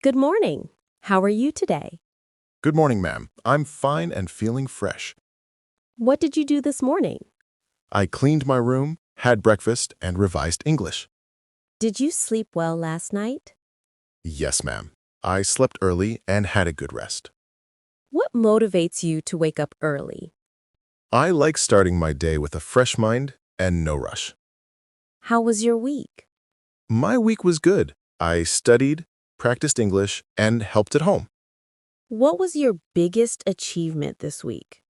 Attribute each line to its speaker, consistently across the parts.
Speaker 1: Good morning. How are you today?
Speaker 2: Good morning, ma'am. I'm fine and feeling fresh.
Speaker 1: What did you do this morning?
Speaker 2: I cleaned my room, had breakfast, and revised English.
Speaker 1: Did you sleep well last night?
Speaker 2: Yes, ma'am. I slept early and had a good rest.
Speaker 1: What motivates you to wake up early?
Speaker 2: I like starting my day with a fresh mind and no rush.
Speaker 1: How was your week?
Speaker 2: My week was good. I studied, practiced English, and helped at home.
Speaker 1: What was your biggest achievement this week?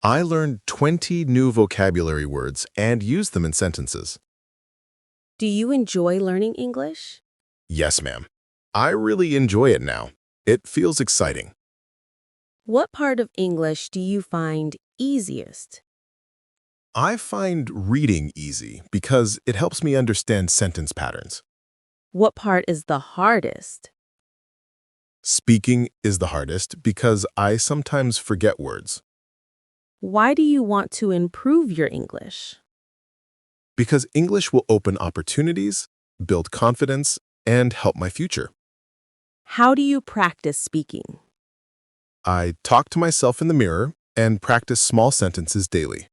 Speaker 2: I learned 20 new vocabulary words and used them in sentences.
Speaker 1: Do you enjoy learning English?
Speaker 2: Yes, ma'am. I really enjoy it now. It feels exciting.
Speaker 1: What part of English do you find easiest?
Speaker 2: I find reading easy because it helps me understand sentence patterns.
Speaker 1: What part is the hardest?
Speaker 2: Speaking is the hardest because I sometimes forget words.
Speaker 1: Why do you want to improve your English?
Speaker 2: Because English will open opportunities, build confidence, and help my future.
Speaker 1: How do you practice speaking?
Speaker 2: I talk to myself in the mirror and practice small sentences daily.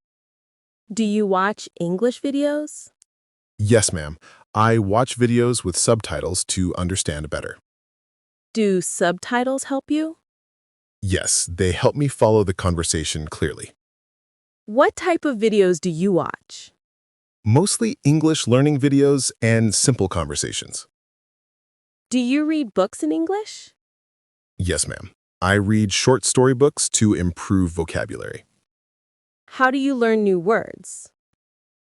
Speaker 1: Do you watch English videos?
Speaker 2: Yes, ma'am. I watch videos with subtitles to understand better.
Speaker 1: Do subtitles help you?
Speaker 2: Yes, they help me follow the conversation clearly.
Speaker 1: What type of videos do you watch?
Speaker 2: Mostly English learning videos and simple conversations.
Speaker 1: Do you read books in English?
Speaker 2: Yes, ma'am. I read short story books to improve vocabulary.
Speaker 1: How do you learn new words?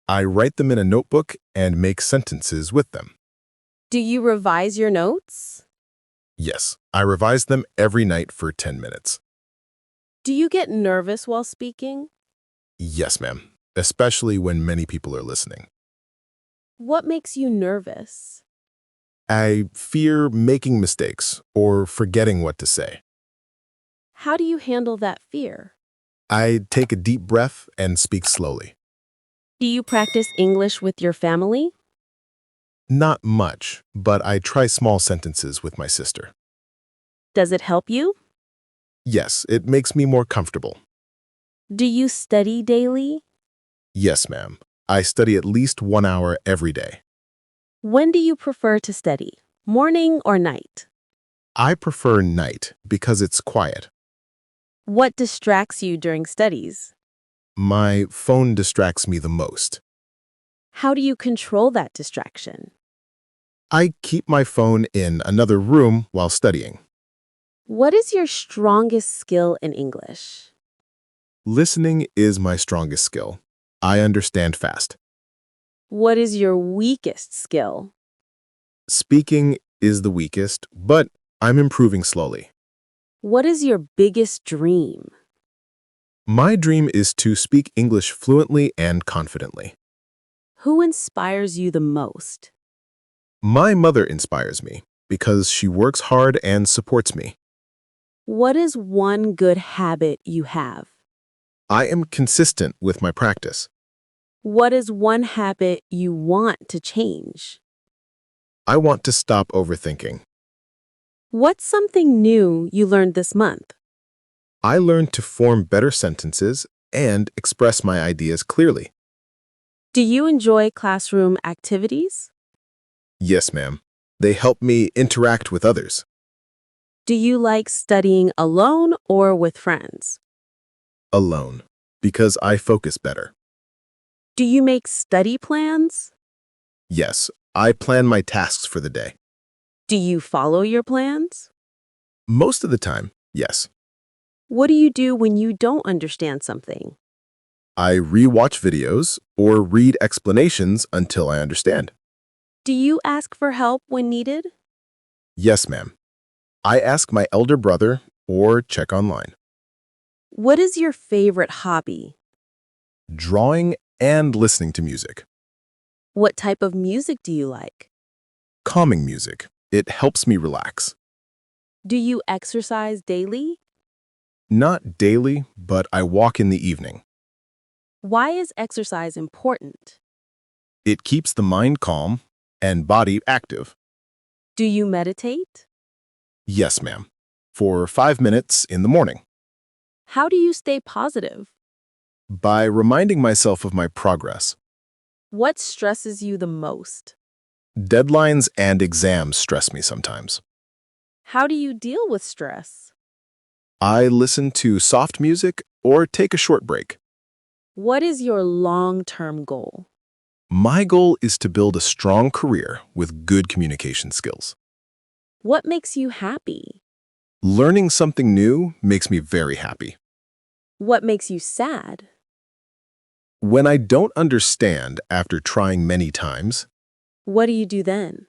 Speaker 2: I write them in a notebook and make sentences with them.
Speaker 1: Do you revise your notes?
Speaker 2: Yes, I revise them every night for 10 minutes.
Speaker 1: Do you get nervous while speaking?
Speaker 2: Yes, ma'am, especially when many people are listening.
Speaker 1: What makes you nervous?
Speaker 2: I fear making mistakes or forgetting what to say.
Speaker 1: How do you handle that fear?
Speaker 2: I take a deep breath and speak slowly.
Speaker 1: Do you practice English with your family?
Speaker 2: Not much, but I try small sentences with my sister.
Speaker 1: Does it help you?
Speaker 2: Yes, it makes me more comfortable.
Speaker 1: Do you study daily?
Speaker 2: Yes, ma'am. I study at least 1 hour every day.
Speaker 1: When do you prefer to study? Morning or night?
Speaker 2: I prefer night because it's quiet.
Speaker 1: What distracts you during studies?
Speaker 2: My phone distracts me the most.
Speaker 1: How do you control that distraction?
Speaker 2: I keep my phone in another room while studying.
Speaker 1: What is your strongest skill in English?
Speaker 2: Listening is my strongest skill. I understand fast.
Speaker 1: What is your weakest skill?
Speaker 2: Speaking is the weakest, but I'm improving slowly.
Speaker 1: What is your biggest dream?
Speaker 2: My dream is to speak English fluently and confidently.
Speaker 1: Who inspires you the most?
Speaker 2: My mother inspires me because she works hard and supports me.
Speaker 1: What is one good habit you have?
Speaker 2: I am consistent with my practice.
Speaker 1: What is one habit you want to change?
Speaker 2: I want to stop overthinking.
Speaker 1: What's something new you learned this month?
Speaker 2: I learned to form better sentences and express my ideas clearly.
Speaker 1: Do you enjoy classroom activities?
Speaker 2: Yes, ma'am. They help me interact with others.
Speaker 1: Do you like studying alone or with friends?
Speaker 2: Alone, because I focus better.
Speaker 1: Do you make study plans?
Speaker 2: Yes, I plan my tasks for the day.
Speaker 1: Do you follow your plans?
Speaker 2: Most of the time, yes.
Speaker 1: What do you do when you don't understand something?
Speaker 2: I rewatch videos or read explanations until I understand.
Speaker 1: Do you ask for help when needed?
Speaker 2: Yes, ma'am. I ask my elder brother or check online.
Speaker 1: What is your favorite hobby?
Speaker 2: Drawing and listening to music.
Speaker 1: What type of music do you like?
Speaker 2: Calming music. It helps me relax.
Speaker 1: Do you exercise daily?
Speaker 2: Not daily, but I walk in the evening.
Speaker 1: Why is exercise important?
Speaker 2: It keeps the mind calm and body active.
Speaker 1: Do you meditate?
Speaker 2: Yes, ma'am. For 5 minutes in the morning.
Speaker 1: How do you stay positive?
Speaker 2: By reminding myself of my progress.
Speaker 1: What stresses you the most?
Speaker 2: Deadlines and exams stress me sometimes.
Speaker 1: How do you deal with stress?
Speaker 2: I listen to soft music or take a short break.
Speaker 1: What is your long-term goal?
Speaker 2: My goal is to build a strong career with good communication skills.
Speaker 1: What makes you happy?
Speaker 2: Learning something new makes me very happy.
Speaker 1: What makes you sad?
Speaker 2: When I don't understand after trying many times,
Speaker 1: What do you do then?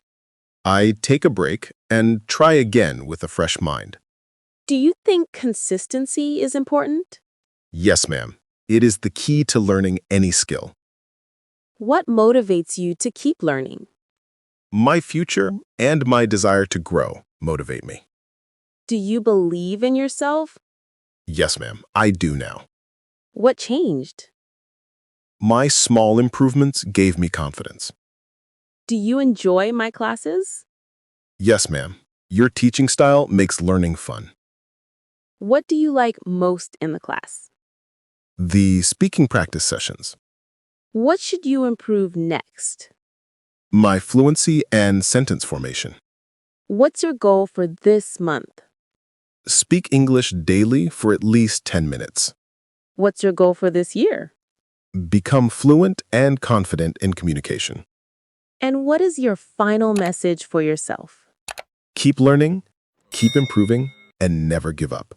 Speaker 2: I take a break and try again with a fresh mind.
Speaker 1: Do you think consistency is important?
Speaker 2: Yes, ma'am. It is the key to learning any skill.
Speaker 1: What motivates you to keep learning?
Speaker 2: My future and my desire to grow motivate me.
Speaker 1: Do you believe in yourself?
Speaker 2: Yes, ma'am. I do now.
Speaker 1: What changed?
Speaker 2: My small improvements gave me confidence.
Speaker 1: Do you enjoy my classes?
Speaker 2: Yes, ma'am. Your teaching style makes learning fun.
Speaker 1: What do you like most in the class?
Speaker 2: The speaking practice sessions.
Speaker 1: What should you improve next?
Speaker 2: My fluency and sentence formation.
Speaker 1: What's your goal for this month?
Speaker 2: Speak English daily for at least 10 minutes.
Speaker 1: What's your goal for this year?
Speaker 2: Become fluent and confident in communication.
Speaker 1: And what is your final message for yourself?
Speaker 2: Keep learning, keep improving, and never give up.